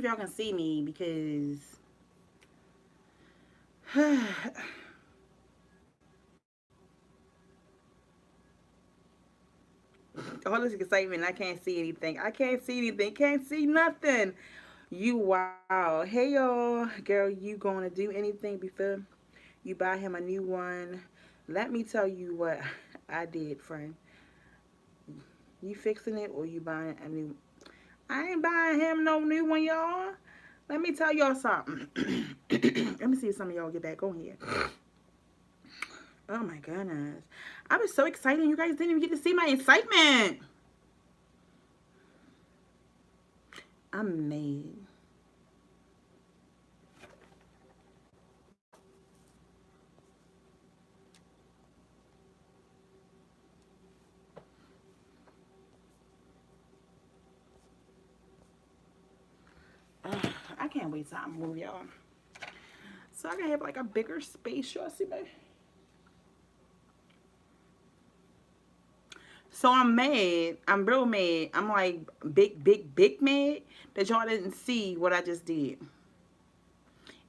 y'all can see me because all this excitement, I can't see anything. I can't see anything. Can't see nothing. You wow. Hey y'all, girl, you gonna do anything before you buy him a new one? Let me tell you what I did, friend. You fixing it or you buying a new? I ain't buying him no new one, y'all. Let me tell y'all something. Let me see if some of y'all get back on here. Oh my goodness. I was so excited. You guys didn't even get to see my excitement. I'm mad. I can't wait till I move, y'all. So I can have like a bigger space. Y'all see me? So I'm mad. I'm real mad. I'm like big mad that y'all didn't see what I just did.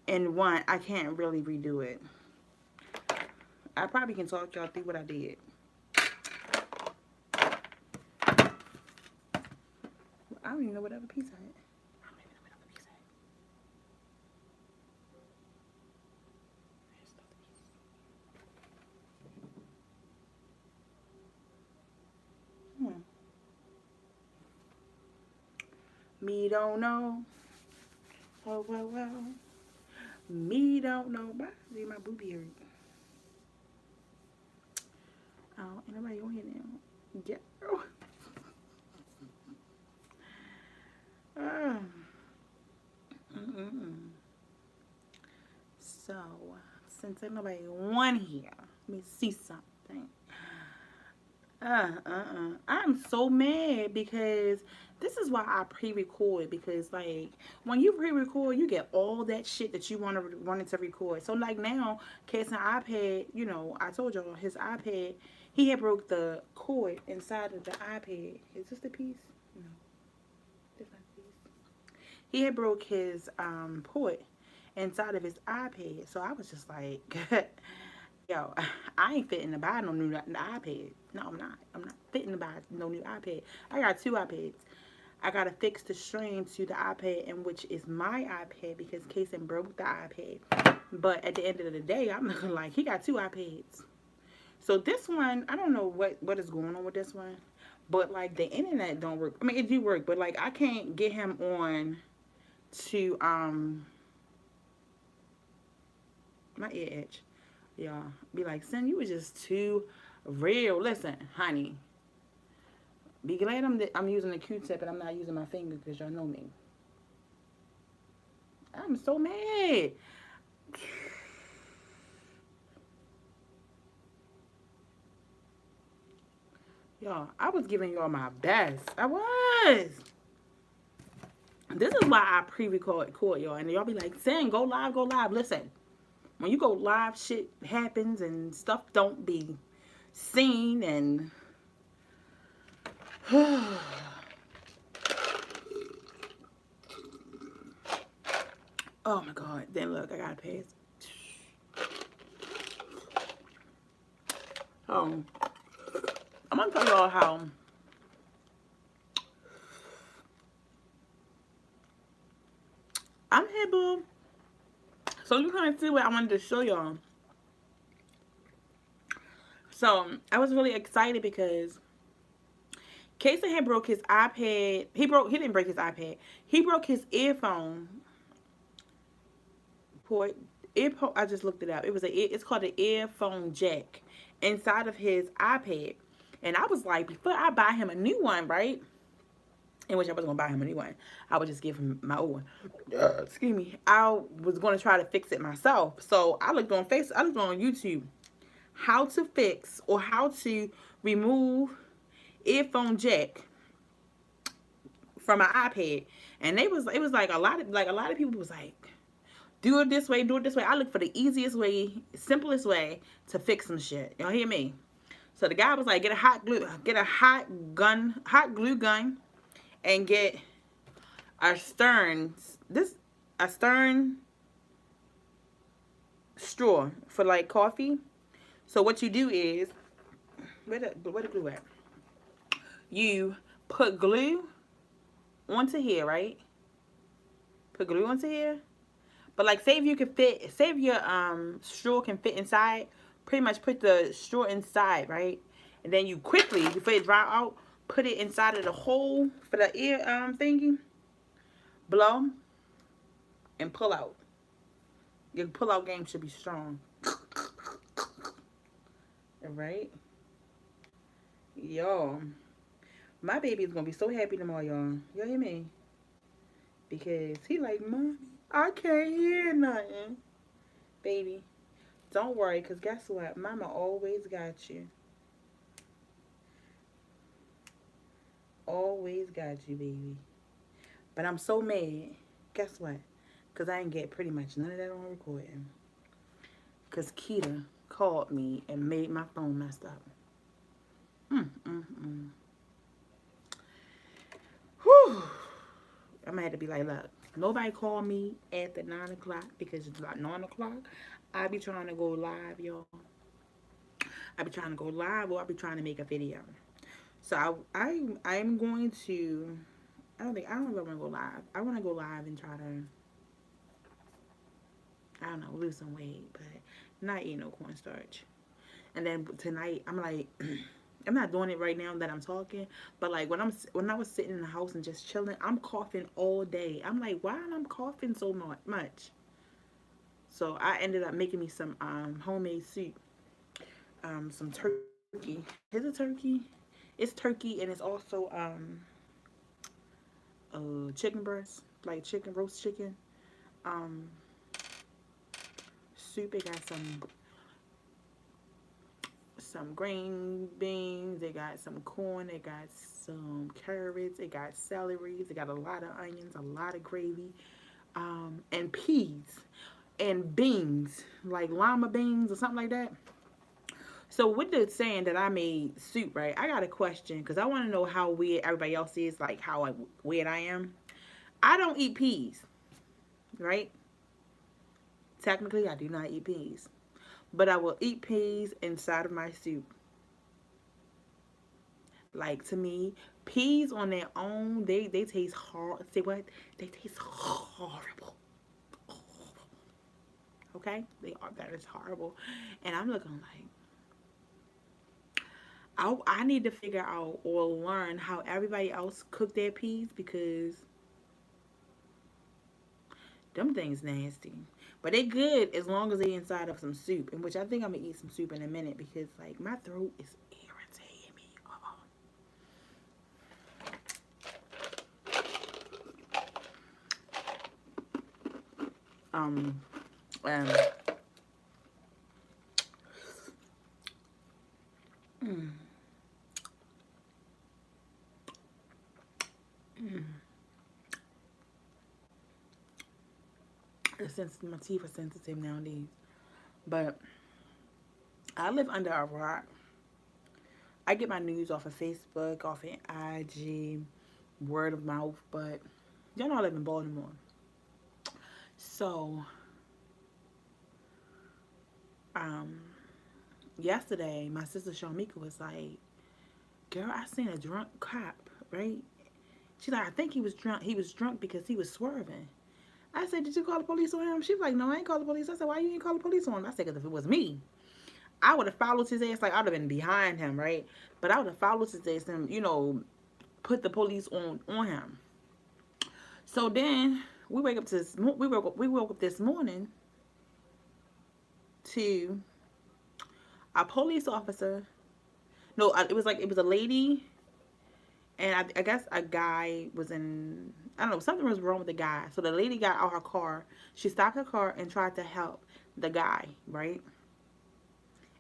And one, I can't really redo it. I probably can talk y'all through what I did. I don't even know what other piece I had. I don't even know what other piece I had. Me don't know. Oh, well, well. Me don't know. Why did my booby hurt? Oh, ain't nobody on here now. Girl. So, since ain't nobody on here, let me see something. I'm so mad because this is why I pre-record, because like when you pre-record you get all that shit that you wanted to record. So like now, Casey iPad, you know, I told y'all his iPad, he had broke the cord inside of the iPad. Is this the piece? No, this not the piece. He had broke his port inside of his iPad. So I was just like yo, I ain't fitting to buy no new iPad. No, I'm not. I'm not fitting to buy no new iPad. I got two iPads. I gotta fix the stream to the iPad, in which is my iPad because Kason broke the iPad. But at the end of the day, I'm looking like he got two iPads. So this one, I don't know what is going on with this one, but like the internet don't work. I mean, it do work, but like I can't get him on to my ear edge. Y'all be like, son, you was just too real. Listen, honey, be glad I'm using a Q-tip and I'm not using my finger because y'all know me. I'm so mad. Y'all, I was giving y'all my best. I was. This is why I pre-record y'all. And y'all be like, Sin, go live, go live. Listen, when you go live, shit happens and stuff don't be seen and oh my god. Then look, I gotta pass. I'm gonna tell y'all how I'm here, boo. So you kind of see what I wanted to show y'all. So I was really excited because Casey had broke his iPad. He didn't break his iPad. He broke his earphone port. I just looked it up. It's called an earphone jack inside of his iPad. And I was like, before I buy him a new one, right? In which I wasn't gonna buy him a new one. I would just give him my old one. Excuse me. I was gonna try to fix it myself. So I looked on YouTube how to fix or how to remove earphone jack from an iPad. And it was like a lot of people was like, do it this way, do it this way. I look for the easiest way, simplest way to fix some shit. Y'all hear me? So the guy was like, get a hot glue gun, and get a stern, this, a stern straw for like coffee. So what you do is, where the glue at? You put glue onto here, right? Put glue onto here. But like, say if you can fit, say if your straw can fit inside, pretty much put the straw inside, right? And then you quickly, before it dry out, put it inside of the hole for the ear thingy, blow, and pull out. Your pull out game should be strong. Right? Y'all, my baby is gonna be so happy tomorrow, y'all. Y'all hear me? Because he like, Mommy, I can't hear nothing. Baby, don't worry, because guess what? Mama always got you. Always got you, baby. But I'm so mad. Guess what? Because I ain't get pretty much none of that on recording. Because Keita called me and made my phone messed up. Whew. I'm going to have to be like, look, nobody call me after 9 o'clock because it's about 9 o'clock. I be trying to go live, y'all. I be trying to go live or I be trying to make a video. So I'm going to, I don't know if I want to go live. I want to go live and try to, I don't know, lose some weight, but not eat no cornstarch. And then tonight, I'm like, I'm not doing it right now that I'm talking, but like when I was sitting in the house and just chilling, I'm coughing all day. I'm like, why am I coughing so much? So I ended up making me some homemade soup, some turkey. Is it turkey? It's turkey and it's also chicken breast, like chicken roast chicken. Um, soup. It got some green beans. They got some corn. They got some carrots. They got celery. They got a lot of onions, a lot of gravy, and peas and beans, like lima beans or something like that. So with the saying that I made soup, right? I got a question because I want to know how weird everybody else is, like how weird I am. I don't eat peas, right? Technically, I do not eat peas, but I will eat peas inside of my soup. Like to me, peas on their own, they taste hard. Say what? They taste horrible. Okay, they are. That is horrible, and I'm looking like I need to figure out or learn how everybody else cook their peas because them things nasty. But they good as long as they inside of some soup, in which I think I'm gonna eat some soup in a minute because like my throat is irritating me. Um, um, mm, mm. My teeth are sensitive nowadays. But I live under a rock. I get my news off of Facebook, off of IG, word of mouth, but y'all know I live in Baltimore. So, um, yesterday, my sister Shamika was like, girl, I seen a drunk cop, right? She's like, I think he was drunk. He was drunk because he was swerving. I said, did you call the police on him? She was like, no, I ain't called the police. I said, why you didn't call the police on him? I said, because if it was me, I would have followed his ass. Like, I would have been behind him, right? But I would have followed his ass and, put the police on him. So then we wake up to this, we woke up this morning to a police officer. No, it was a lady, and I guess a guy was in. I don't know, something was wrong with the guy. So the lady got out her car. She stopped her car and tried to help the guy, right?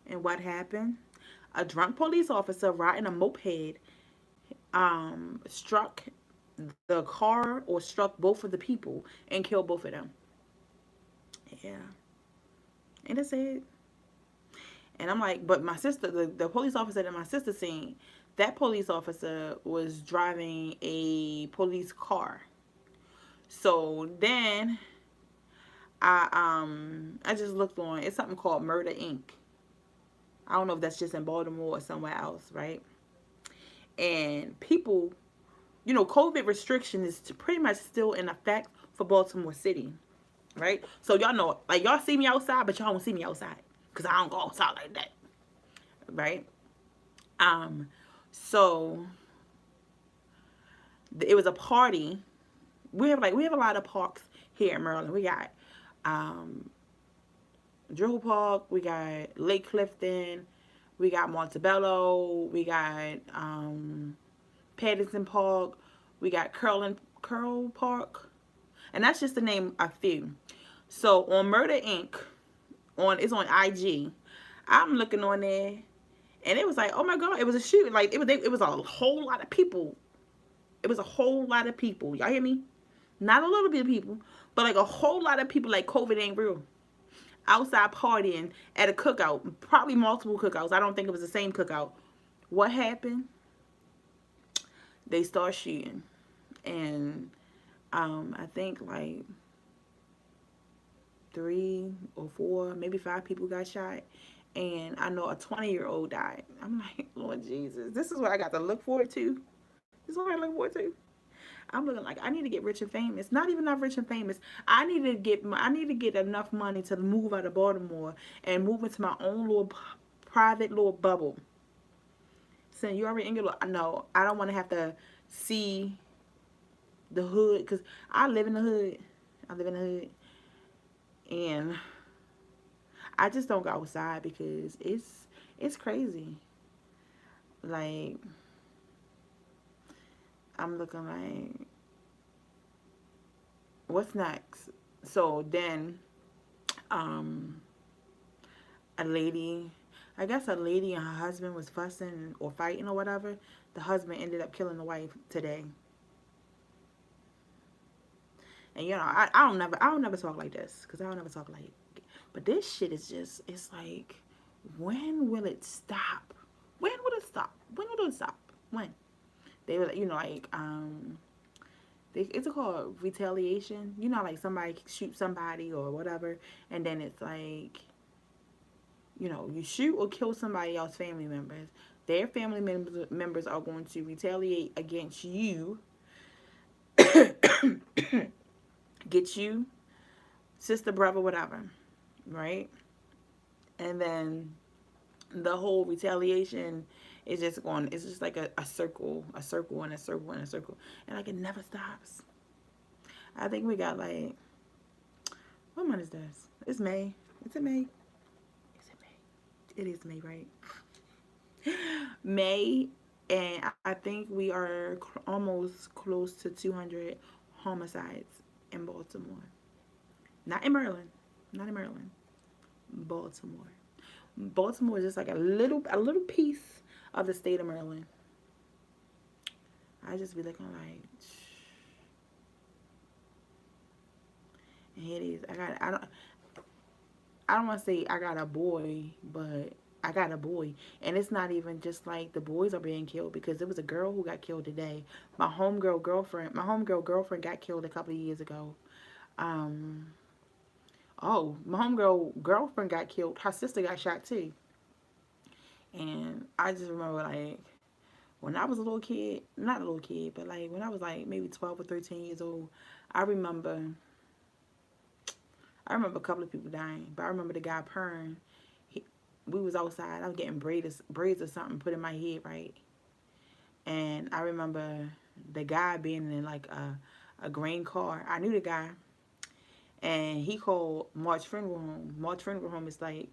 And what happened? A drunk police officer riding a moped struck the car or struck both of the people and killed both of them. Yeah. And that's it. And I'm like, but my sister, the police officer that my sister seen, that police officer was driving a police car. So then I just looked on. It's something called Murder Inc. I don't know if that's just in Baltimore or somewhere else, right? And people, COVID restriction is pretty much still in effect for Baltimore City, right? So y'all know, like y'all see me outside, but y'all don't see me outside because I don't go outside like that, right? Um, so it was a party. We have a lot of parks here in Maryland. We got um, Drill Park, we got Lake Clifton, we got Montebello, we got Patterson Park, we got Curl Park, and that's just to name a few. So on Murder Inc. It's on IG. I'm looking on there, and it was like, oh my god, it was a shooting. Like it was a whole lot of people. It was a whole lot of people. Y'all hear me? Not a little bit of people, but like a whole lot of people. Like COVID ain't real. Outside partying at a cookout, probably multiple cookouts. I don't think it was the same cookout. What happened? They start shooting, and I think like 3 or 4, maybe 5 people got shot, and I know a 20-year-old died. I'm like, Lord Jesus, this is what I got to look forward to. This is what I look forward to. I'm looking like I need to get rich and famous. Not even not rich and famous. I need to get enough money to move out of Baltimore and move into my own little private little bubble. So you already in your little, no, I don't want to have to see the hood because I live in the hood. I live in the hood, and I just don't go outside because it's crazy. Like I'm looking like, what's next? So then, um, a lady, I guess a lady and her husband was fussing or fighting or whatever. The husband ended up killing the wife today. And I don't never talk like this because I don't never talk like. But this shit is just, it's like, when will it stop? When will it stop? When will it stop? When? They were, like, it's called retaliation. Like somebody shoots somebody or whatever, and then it's like, you shoot or kill somebody else's family members. Their family members are going to retaliate against you, get you, sister, brother, whatever, right? And then the whole retaliation is just going. It's just like a circle, a circle, and a circle, and a circle, and like it never stops. I think we got like, what month is this? It's May. Is it May? Is it May? It is May, right? May, and I think we are almost close to 200 homicides in Baltimore. Not in Maryland. Not in Maryland. Baltimore. Baltimore is just like a little piece of the state of Maryland. I just be looking like, and it is. I don't want to say I got a boy, but I got a boy. And it's not even just like the boys are being killed because there was a girl who got killed today. My homegirl girlfriend got killed a couple of years ago. Um, my homegirl girlfriend got killed. Her sister got shot too. And I just remember like when I was a little kid, not a little kid, but like when I was like maybe 12 or 13 years old, I remember I remember a couple of people dying, but I remember the guy Pern. We was outside. I was getting braids or something put in my head, right? And I remember the guy being in like a green car. I knew the guy, and he called March Funeral Home. March Funeral Home is like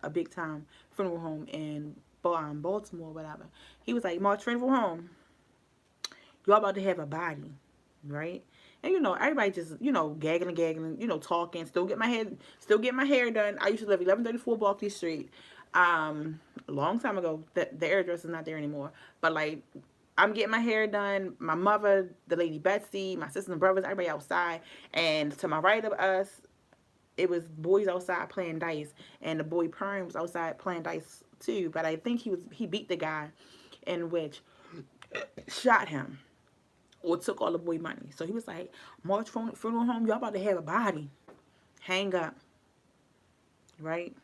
a big time funeral home in Baltimore, whatever. He was like, March Funeral Home, y'all about to have a body, right? And everybody just gagging and gagging, talking. Still get my hair done. I used to live 1134 Barclay Street. A long time ago. The address is not there anymore. But like, I'm getting my hair done. My mother, the lady Betsy, my sisters and brothers, everybody outside. And to my right of us, it was boys outside playing dice, and the boy Perrin was outside playing dice too. But I think he beat the guy, in which shot him. or took all the boy money. So he was like, March funeral home, y'all about to have a body. Hang up. Right?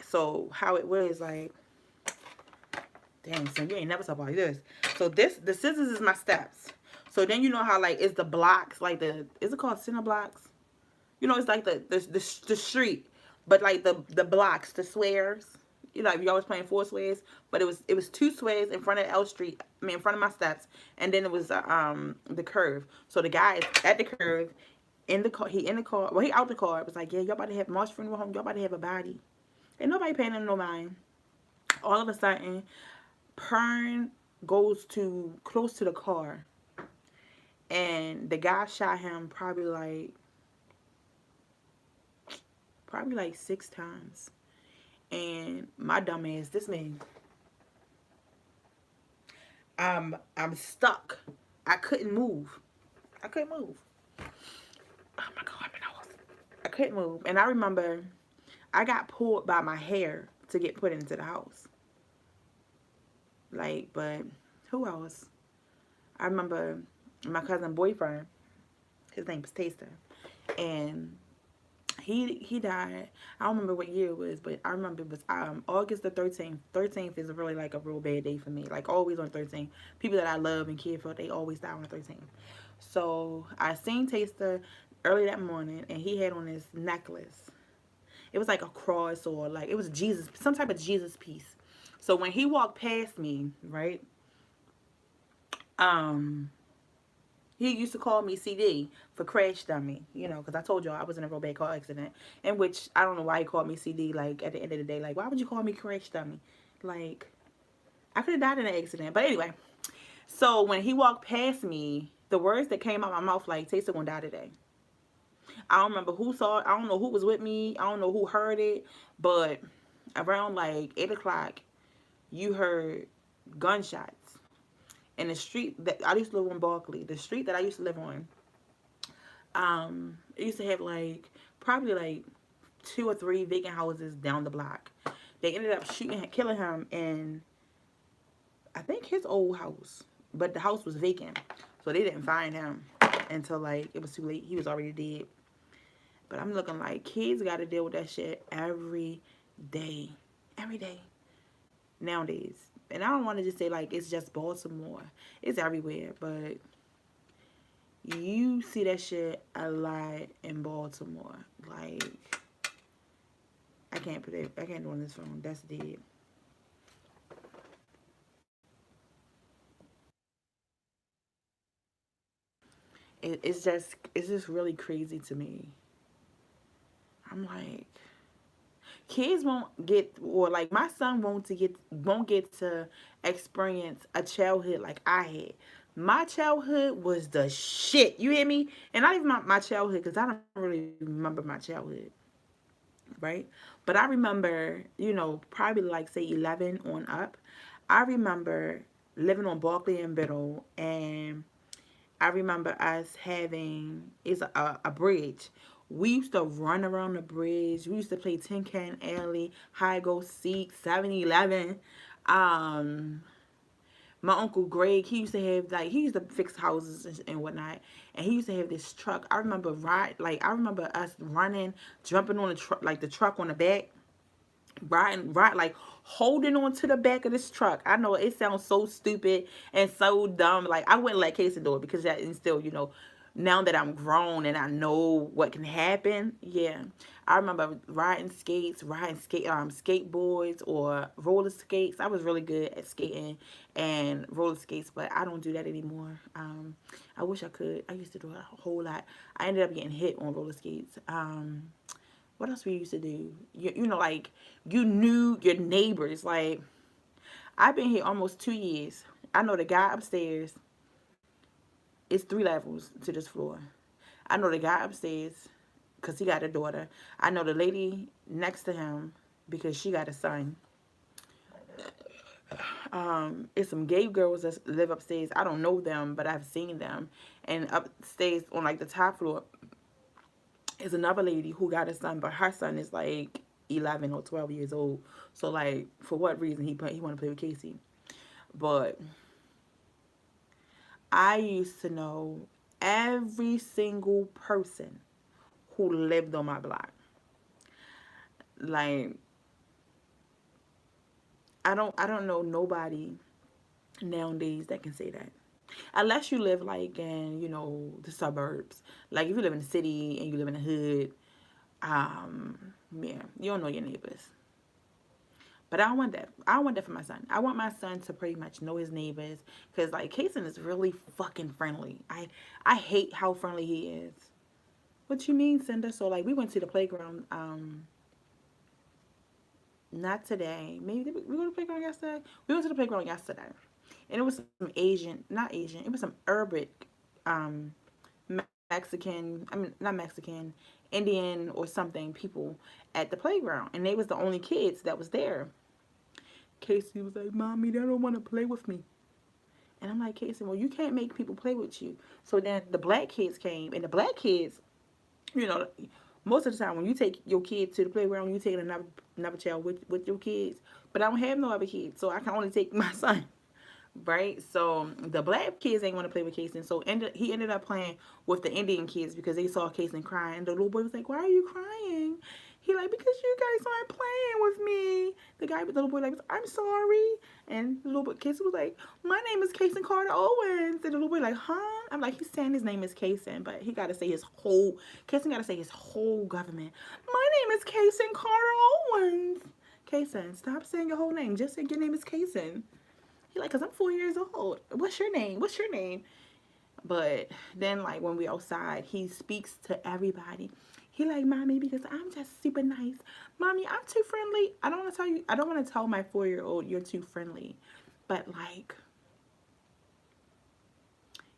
So how it was like, dang, son, you ain't never talk about this. So the scissors is my steps. So then you know how like it's the blocks, like is it called center blocks? You know, it's like the street, but like the blocks, the squares. You know, like you always playing four squares, but it was two squares in front of L Street. I mean, in front of my steps, and then it was the curve. So the guy is at the curve, in the car. He in the car. Well, he out the car. It was like, yeah, y'all about to have March funeral home. Y'all about to have a body, and nobody paying him no mind. All of a sudden, Pern goes to close to the car, and the guy shot him probably like 6 times. And my dumb ass, this man, I'm stuck. I couldn't move. I couldn't move. Oh my God, I couldn't move. And I remember I got pulled by my hair to get put into the house. Like, but who else? I remember my cousin boyfriend. His name was Taster, and he died. I don't remember what year it was, but I remember it was August the 13th. 13th is really like a real bad day for me. Like always on 13th. People that I love and care for, they always die on the 13th. So I seen Taster early that morning, and he had on this necklace. It was like a cross, or like it was Jesus, some type of Jesus piece. So when he walked past me, right, um, he used to call me CD for crash dummy, you know, because I told y'all I was in a real bad car accident, in which I don't know why he called me CD. Like at the end of the day, like why would you call me crash dummy? Like I could have died in an accident, but anyway. So when he walked past me, the words that came out my mouth like, "Taster gonna die today." I don't remember who saw it. I don't know who was with me. I don't know who heard it, but around like 8 o'clock, you heard gunshots in the street that I used to live on, Barkley. The street that I used to live on, it used to have like probably like 2 or 3 vacant houses down the block. They ended up killing him in, I think, his old house, but the house was vacant, so they didn't find him until like it was too late. He was already dead. But I'm looking like kids got to deal with that shit every day, nowadays. And I don't want to just say like it's just Baltimore. It's everywhere, but you see that shit a lot in Baltimore. Like I can't put it. I can't do it on this phone. That's dead. It's just really crazy to me. I'm like, kids won't get, or like my son won't get to experience a childhood like I had. My childhood was the shit. You hear me? And not even my childhood, because I don't really remember my childhood, right? But I remember, probably like say 11 on up. I remember living on Barkley and Biddle, and I remember us having is a bridge. We used to run around the bridge. We used to play Tin Can Alley, High Go Seek, 7-Eleven. Um, my uncle Greg, he used to fix houses and whatnot, and he used to have this truck. I remember us running, jumping on the truck, like the truck on the back, like holding on to the back of this truck. I know it sounds so stupid and so dumb. Like I wouldn't let Casey do it because that is still, now that I'm grown and I know what can happen. Yeah, I remember skateboards or roller skates. I was really good at skating and roller skates, but I don't do that anymore. I wish I could. I used to do it a whole lot. I ended up getting hit on roller skates. What else we used to do? Like you knew your neighbors. Like I've been here almost 2 years. I know the guy upstairs. It's 3 levels to this floor. I know the guy upstairs because he got a daughter. I know the lady next to him because she got a son. It's some gay girls that live upstairs. I don't know them, but I've seen them. And upstairs on like the top floor is another lady who got a son, but her son is like 11 or 12 years old. So like, for what reason he want to play with Casey? But I used to know every single person who lived on my block. Like, I don't know nobody nowadays that can say that. Unless you live like in, the suburbs. Like if you live in the city and you live in the hood, yeah, you don't know your neighbors. But I don't want that. I don't want that for my son. I want my son to pretty much know his neighbors, because like Kason is really fucking friendly. I hate how friendly he is. What you mean, Cinder? So like we went to the playground. Not today. Maybe did we go to the playground yesterday. We went to the playground yesterday, and it was some Asian, not Asian. It was some Arabic, um, Mexican. I mean, not Mexican, Indian or something people at the playground, and they was the only kids that was there. Casey was like, "Mommy, they don't want to play with me." And I'm like, Casey, well, you can't make people play with you. So then the black kids came, and the black kids, you know, most of the time when you take your kids to the playground, you take another child with your kids. But I don't have no other kids, so I can only take my son. Right? So the black kids ain't want to play with Kason. So he ended up playing with the Indian kids because they saw Kason crying. The little boy was like, "Why are you crying?" He like, "Because you guys aren't playing with me." The little boy like, "I'm sorry." And the little boy Kason was like, "My name is Kason Carter Owens." And the little boy like, "Huh?" I'm like, he's saying his name is Kason, but he got to say Kason got to say his whole government. "My name is Kason Carter Owens." Kason, stop saying your whole name. Just say your name is Kason. He like, "Cause I'm 4 years old. What's your name? What's your name?" But then, like when we outside, he speaks to everybody. He like, "Mommy, because I'm just super nice. Mommy, I'm too friendly." I don't want to tell you. I don't want to tell my 4 year old you're too friendly, but like,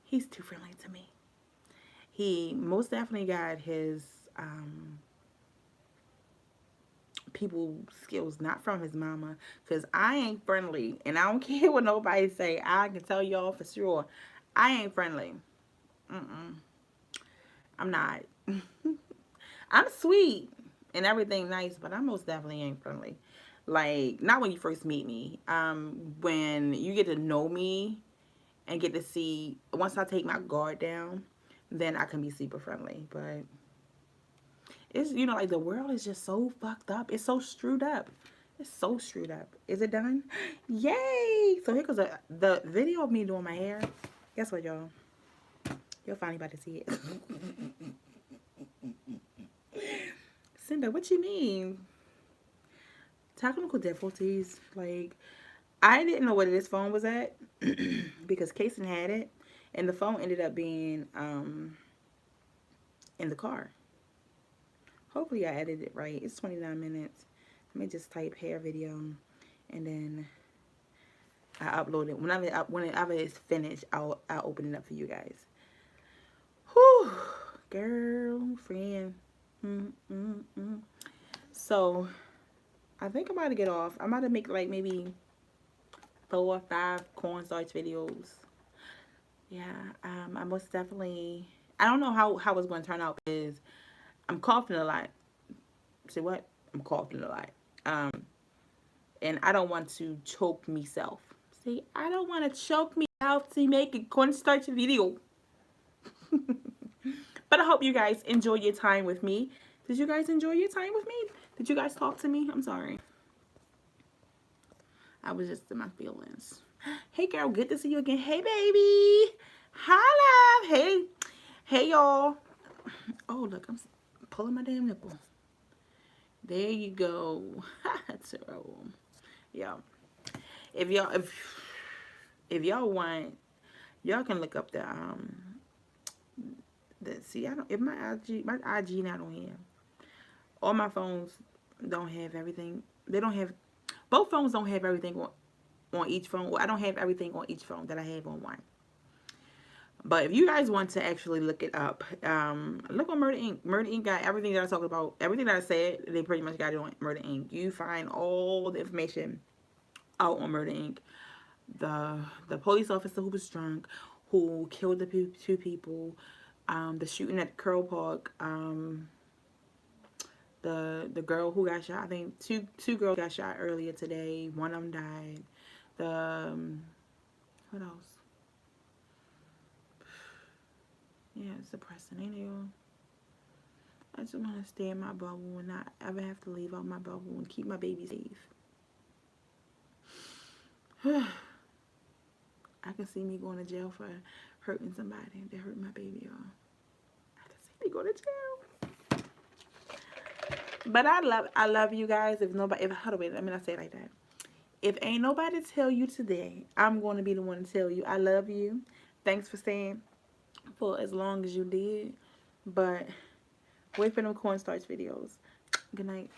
he's too friendly to me. He most definitely got his people skills not from his mama, because I ain't friendly, and I don't care what nobody say. I can tell y'all for sure, I ain't friendly. Mm-mm. I'm not. I'm sweet and everything nice, but I most definitely ain't friendly. Like, not when you first meet me. When you get to know me and get to see, once I take my guard down, then I can be super friendly. But it's, like the world is just so fucked up. It's so screwed up. It's so screwed up. Is it done? Yay! So here goes the video of me doing my hair. Guess what, y'all? You're finally about to see it. Cinda, what you mean? Technical difficulties. Like, I didn't know where this phone was at because Kason had it, and the phone ended up being in the car. Hopefully, I edited it right. It's 29 minutes. Let me just type hair video, and then I upload it. Whenever it's finished, I'll open it up for you guys. Whew, girlfriend. Mm-mm-mm. So I think I'm about to get off. I'm about to make like maybe 4 or 5 cornstarch videos. Yeah, I most definitely. I don't know how it's going to turn out because I'm coughing a lot. See what? I'm coughing a lot. And I don't want to choke myself. See, I don't want to choke me out to make a cornstarch video. But I hope you guys enjoy your time with me. Did you guys enjoy your time with me? Did you guys talk to me? I'm sorry. I was just in my feelings. Hey, girl, good to see you again. Hey, baby. Hi, love. Hey. Hey, y'all. Oh, look, I'm pulling my damn nipple. There you go. That's terrible. Yeah. If y'all if y'all want, y'all can look up the see, I don't, if my IG not on here. All my phones don't have everything. They don't have, both phones don't have everything on each phone. Well, I don't have everything on each phone that I have on one. But if you guys want to actually look it up, look on Murder Inc. Murder Inc. got everything that I talked about, everything that I said. They pretty much got it on Murder Inc. You find all the information out on Murder Inc. The police officer who was drunk, who killed the 2 people, the shooting at Curl Park, the girl who got shot. I think two girls got shot earlier today. One of them died. The what else? Yeah, it's depressing, ain't it, y'all? I just want to stay in my bubble and not ever have to leave out my bubble and keep my baby safe. I can see me going to jail for hurting somebody that hurt my baby, y'all. I can see me going to jail. But I love you guys. If nobody, hold on, wait, let me not say it like that. If ain't nobody tell you today, I'm going to be the one to tell you I love you. Thanks for staying for as long as you did. But wait for them cornstarch videos. Good night.